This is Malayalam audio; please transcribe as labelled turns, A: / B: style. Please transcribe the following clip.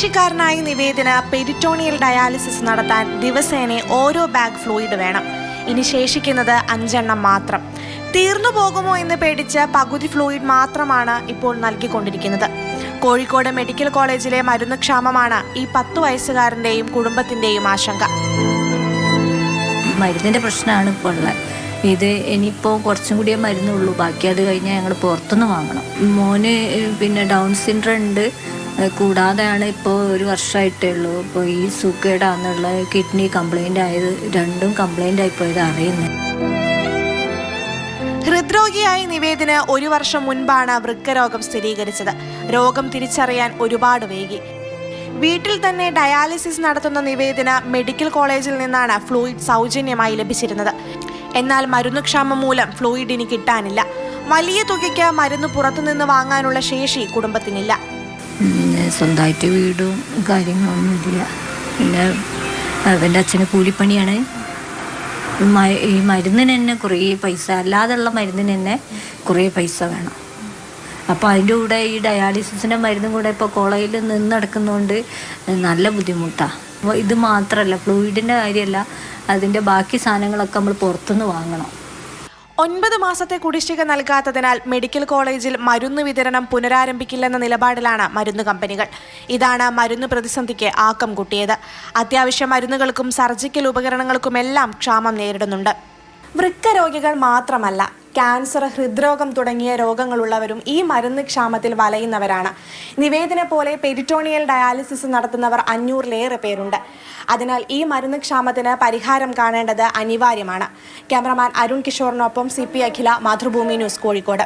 A: ശേഷിക്കാരനായ നിവേദിന് പെരിറ്റോണിയൽ ഡയാലിസിസ് നടത്താൻ ദിവസേന ഓരോ ബാഗ് ഫ്ലൂയിഡ് വേണം. ഇനി ശേഷിക്കുന്നത് 5 എണ്ണം മാത്രം. തീർന്നു പോകുമോ എന്ന് പേടിച്ച് പകുതി ഫ്ലൂയിഡ് മാത്രമാണ് ഇപ്പോൾ നൽകിക്കൊണ്ടിരിക്കുന്നത്. കോഴിക്കോട് മെഡിക്കൽ കോളേജിലെ മരുന്ന് ക്ഷാമമാണ് ഈ 10 വയസ്സുകാരൻ്റെയും കുടുംബത്തിൻ്റെയും ആശങ്ക.
B: മരുന്നിൻ്റെ പ്രശ്നമാണ് ഇപ്പോൾ ഉള്ളത്. ഇത് ഇനിയിപ്പോൾ കുറച്ചും കൂടിയേ മരുന്നുള്ളൂ. ബാക്കി അത് കഴിഞ്ഞാൽ ഞങ്ങൾ പുറത്തുനിന്ന് വാങ്ങണം. മോന് ഡൗൺ സിൻഡ്രം ഉണ്ട്. കൂടാതെയാണ് ഇപ്പോൾ 1 വർഷമായിട്ടേ ഉള്ളൂ. ഇപ്പോൾ ഈ സുഖേടാന്നുള്ള കിഡ്നി കംപ്ലൈൻ്റ് ആയത്, രണ്ടും കംപ്ലൈൻ്റ് ആയിപ്പോയത് അറിയുന്നത്.
A: ഹൃദ്രോഗിയായ നിവേദിന് 1 വർഷം മുൻപാണ് വൃക്കരോഗം സ്ഥിരീകരിച്ചത്. രോഗം തിരിച്ചറിയാൻ ഒരുപാട് വൈകി. വീട്ടിൽ തന്നെ ഡയാലിസിസ് നടത്തുന്ന നിവേദിന് മെഡിക്കൽ കോളേജിൽ നിന്നാണ് ഫ്ലൂയിഡ് സൗജന്യമായി ലഭിച്ചിരുന്നത്. എന്നാൽ മരുന്നുക്ഷാമം മൂലം ഫ്ലൂയിഡ് ഇനി കിട്ടാനില്ല. വലിയ തുകയ്ക്ക് മരുന്ന് പുറത്തുനിന്ന് വാങ്ങാനുള്ള ശേഷി കുടുംബത്തിനില്ല.
B: സ്വന്തമായിട്ട് വീടും കാര്യങ്ങളൊന്നുമില്ല. പിന്നെ അവൻ്റെ അച്ഛന് കൂലിപ്പണിയാണ്. ഈ മരുന്നിന് തന്നെ കുറേ പൈസ, അല്ലാതെയുള്ള മരുന്നിന് തന്നെ കുറേ പൈസ വേണം. അപ്പോൾ അതിൻ്റെ കൂടെ ഈ ഡയാലിസിസിൻ്റെ മരുന്നും കൂടെ ഇപ്പോൾ കോളേജിൽ നിന്ന് നടക്കുന്നതുകൊണ്ട് നല്ല ബുദ്ധിമുട്ടാണ്. അപ്പോൾ ഇത് മാത്രമല്ല, ഫ്ലൂയിഡിൻ്റെ കാര്യമല്ല, അതിൻ്റെ ബാക്കി സാധനങ്ങളൊക്കെ നമ്മൾ പുറത്തുനിന്ന് വാങ്ങണം.
A: 9 മാസത്തെ കുടിശ്ശിക നൽകാത്തതിനാൽ മെഡിക്കൽ കോളേജിൽ മരുന്ന് വിതരണം പുനരാരംഭിക്കില്ലെന്ന നിലപാടിലാണ് മരുന്ന് കമ്പനികൾ. ഇതാണ് മരുന്ന് പ്രതിസന്ധിക്ക് ആക്കം കൂട്ടിയത്. അത്യാവശ്യ മരുന്നുകൾക്കും സർജിക്കൽ ഉപകരണങ്ങൾക്കുമെല്ലാം ക്ഷാമം നേരിടുന്നുണ്ട്. വൃക്ക രോഗികൾ മാത്രമല്ല, ക്യാൻസർ, ഹൃദ്രോഗം തുടങ്ങിയ രോഗങ്ങളുള്ളവരും ഈ മരുന്ന് ക്ഷാമത്തിൽ വലയുന്നവരാണ്. നിവേദിനെ പോലെ പെരിറ്റോണിയൽ ഡയാലിസിസ് നടത്തുന്നവർ 500-ലേറെ പേരുണ്ട്. അതിനാൽ ഈ മരുന്ന് ക്ഷാമത്തിന് പരിഹാരം കാണേണ്ടത് അനിവാര്യമാണ്. ക്യാമറമാൻ അരുൺ കിഷോറിനൊപ്പം CP അഖില, മാതൃഭൂമി ന്യൂസ്, കോഴിക്കോട്.